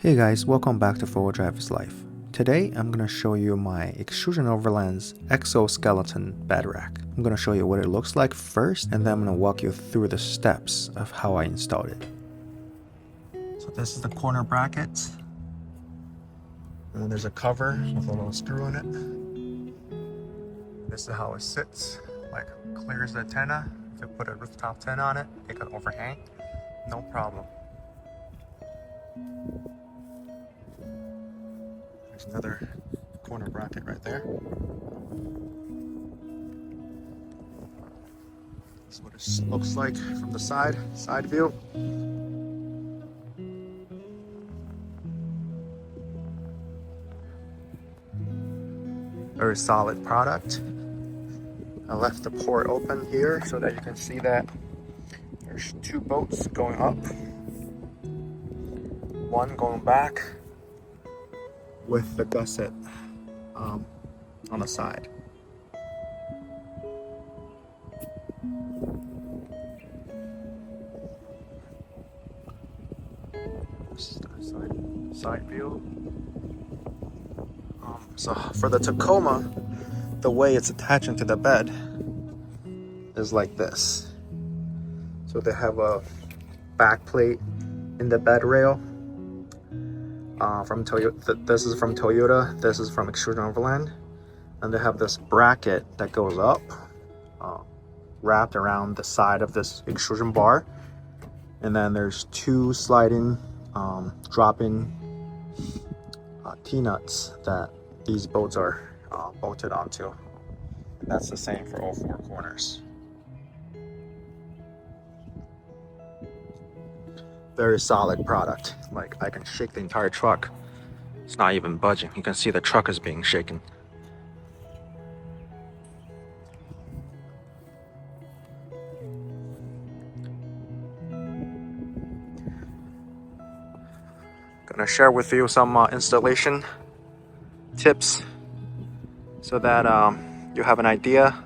Hey guys, welcome back to 4-Wheel Driver's Life. Today I'm going to show you my Xtrusion Overland's XO.SKELETON bed rack. I'm going to show you what it looks like first, and then I'm going to walk you through the steps of how I installed it. So this is the corner bracket, and then there's a cover with a little screw in it. This is how it sits, like clears the antenna. If you put a rooftop tent on it, it can overhang, no problem. There's another corner bracket right there. That's what it looks like from the side view. Very solid product. I left the port open here so that you can see that there's two bolts going up, one going back with the gusset on the side. This is the side view. So for the Tacoma, the way it's attaching to the bed is like this. So they have a back plate in the bed rail. From Toyota, this is from Toyota, this is from Xtrusion Overland, and they have this bracket that goes up, wrapped around the side of this extrusion bar, and then there's two sliding, drop-in T-nuts that these bolts are bolted onto. And that's the same for all four corners. Very solid product. Like, I can shake the entire truck. It's not even budging. You can see the truck is being shaken. Gonna share with you some installation tips so that you have an idea.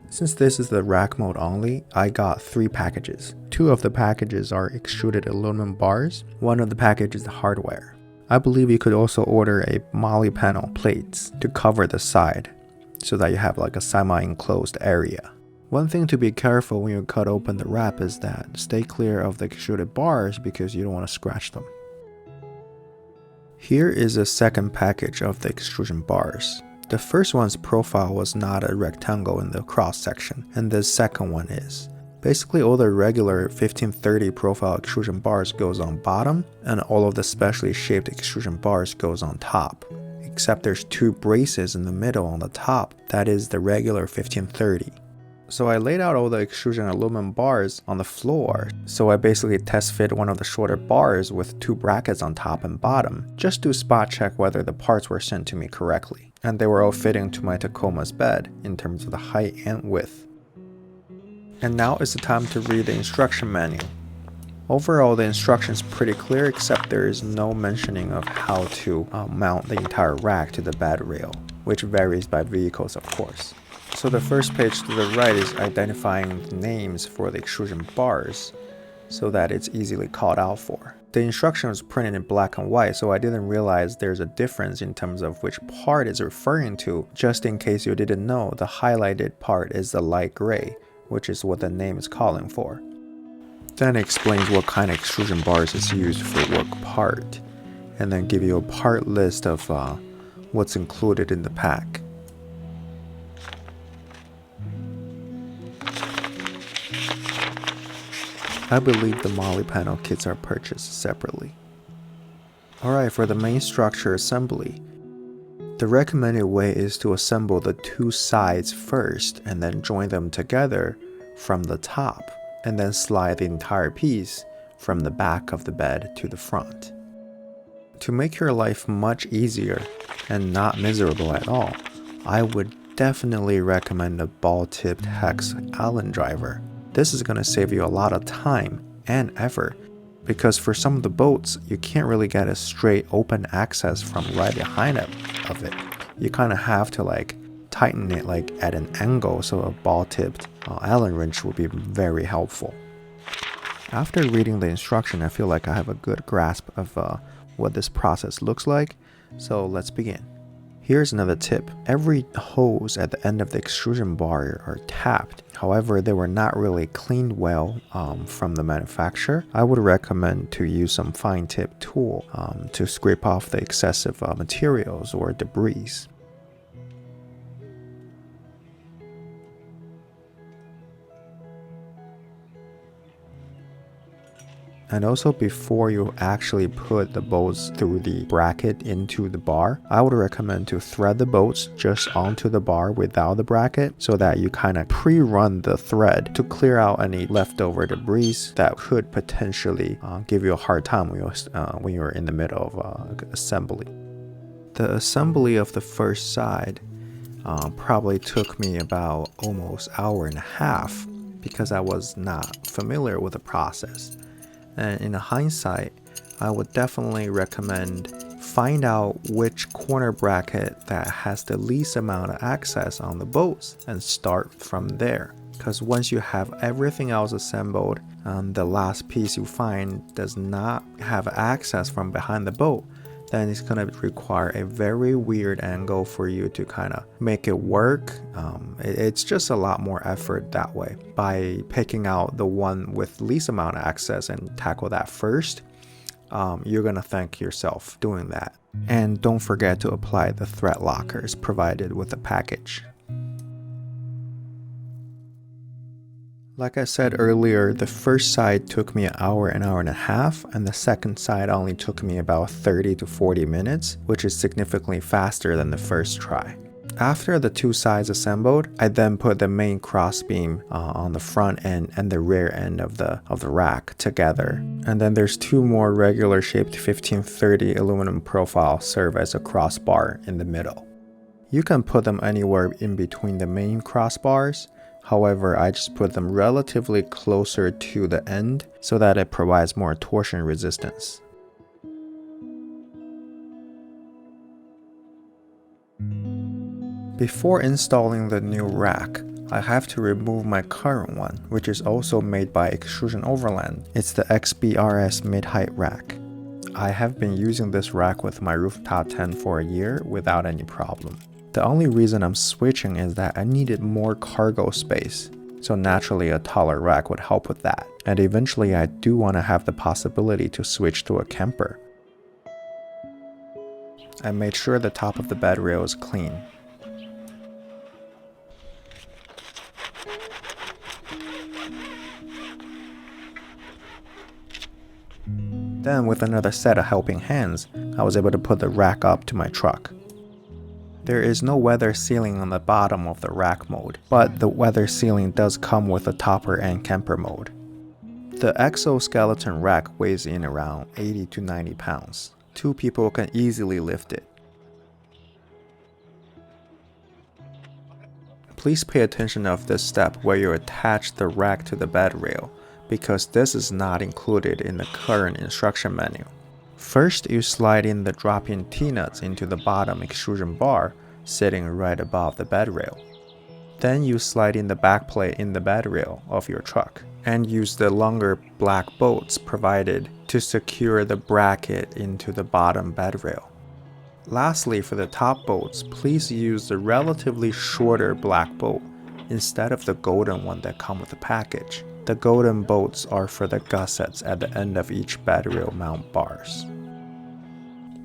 Since this is the rack mode only, I got 3 packages. 2 of the packages are extruded aluminum bars. One of the packages is hardware. I believe you could also order a moly panel plates to cover the side so that you have like a semi-enclosed area. One thing to be careful when you cut open the wrap is that stay clear of the extruded bars because you don't want to scratch them. Here is a second package of the extrusion bars. The first one's profile was not a rectangle in the cross section, and the second one is. Basically, all the regular 1530 profile extrusion bars goes on bottom, and all of the specially shaped extrusion bars goes on top. Except there's 2 braces in the middle on the top, that is the regular 1530. So I laid out all the extrusion aluminum bars on the floor, so I basically test fit one of the shorter bars with 2 brackets on top and bottom, just to spot check whether the parts were sent to me correctly. And they were all fitting to my Tacoma's bed in terms of the height and width. And now is the time to read the instruction manual. Overall, the instruction is pretty clear, except there is no mentioning of how to mount the entire rack to the bed rail, which varies by vehicles, of course. So the first page to the right is identifying the names for the extrusion bars so that it's easily called out for. The instruction was printed in black and white, so I didn't realize there's a difference in terms of which part it's referring to. Just in case you didn't know, the highlighted part is the light gray, which is what the name is calling for. Then it explains what kind of extrusion bars is used for what part, and then give you a part list of what's included in the pack. I believe the moly panel kits are purchased separately. Alright, for the main structure assembly, the recommended way is to assemble the 2 sides first and then join them together from the top, and then slide the entire piece from the back of the bed to the front. To make your life much easier and not miserable at all, I would definitely recommend a ball-tipped hex Allen driver. This is going to save you a lot of time and effort, because for some of the bolts, you can't really get a straight open access from right behind of it. You kind of have to like tighten it like at an angle, so a ball-tipped Allen wrench would be very helpful. After reading the instruction, I feel like I have a good grasp of what this process looks like, so let's begin. Here's another tip. Every hose at the end of the extrusion bar are tapped. However, they were not really cleaned well from the manufacturer. I would recommend to use some fine tip tool to scrape off the excessive materials or debris. And also, before you actually put the bolts through the bracket into the bar, I would recommend to thread the bolts just onto the bar without the bracket, so that you kind of pre-run the thread to clear out any leftover debris that could potentially give you a hard time when you're in the middle of assembly. The assembly of the first side probably took me about almost an hour and a half because I was not familiar with the process. And in hindsight, I would definitely recommend find out which corner bracket that has the least amount of access on the bolts and start from there. Because once you have everything else assembled, the last piece you find does not have access from behind the bolt, then it's going to require a very weird angle for you to kind of make it work. It's just a lot more effort that way. By picking out the one with least amount of access and tackle that first, you're going to thank yourself doing that. And don't forget to apply the thread lockers provided with the package. Like I said earlier, the first side took me an hour and a half, and the second side only took me about 30 to 40 minutes, which is significantly faster than the first try. After the two sides assembled, I then put the main crossbeam on the front end and the rear end of the rack together. And then there's two more regular shaped 1530 aluminum profiles serve as a crossbar in the middle. You can put them anywhere in between the main crossbars. However, I just put them relatively closer to the end so that it provides more torsion resistance. Before installing the new rack, I have to remove my current one, which is also made by Xtrusion Overland. It's the XBRS mid-height rack. I have been using this rack with my rooftop tent for a year without any problem. The only reason I'm switching is that I needed more cargo space, so naturally a taller rack would help with that. And eventually I do want to have the possibility to switch to a camper. I made sure the top of the bed rail is clean. Then with another set of helping hands, I was able to put the rack up to my truck. There is no weather sealing on the bottom of the rack mode, but the weather sealing does come with a topper and camper mode. The XO.SKELETON rack weighs in around 80 to 90 pounds. Two people can easily lift it. Please pay attention of this step where you attach the rack to the bed rail, because this is not included in the current instruction manual. First, you slide in the drop-in T-nuts into the bottom extrusion bar, sitting right above the bed rail. Then you slide in the back plate in the bed rail of your truck, and use the longer black bolts provided to secure the bracket into the bottom bed rail. Lastly, for the top bolts, please use the relatively shorter black bolt instead of the golden one that come with the package. The golden bolts are for the gussets at the end of each bed rail mount bars.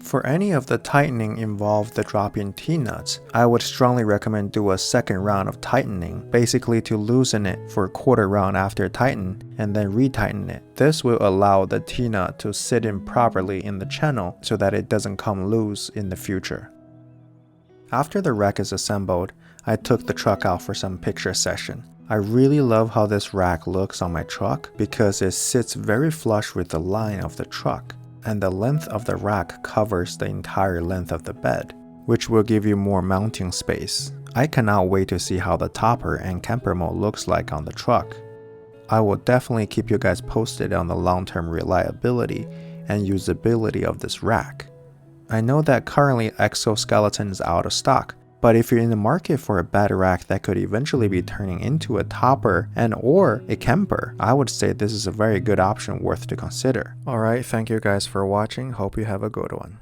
For any of the tightening involved the drop-in T-nuts, I would strongly recommend do a second round of tightening, basically to loosen it for a quarter round after tighten and then retighten it. This will allow the T-nut to sit in properly in the channel so that it doesn't come loose in the future. After the rack is assembled, I took the truck out for some picture session. I really love how this rack looks on my truck because it sits very flush with the line of the truck, and the length of the rack covers the entire length of the bed, which will give you more mounting space. I cannot wait to see how the topper and camper mode looks like on the truck. I will definitely keep you guys posted on the long-term reliability and usability of this rack. I know that currently XO.SKELETON is out of stock, But if you're in the market for a bed rack that could eventually be turning into a topper and or a camper, I would say this is a very good option worth to consider. Alright, thank you guys for watching. Hope you have a good one.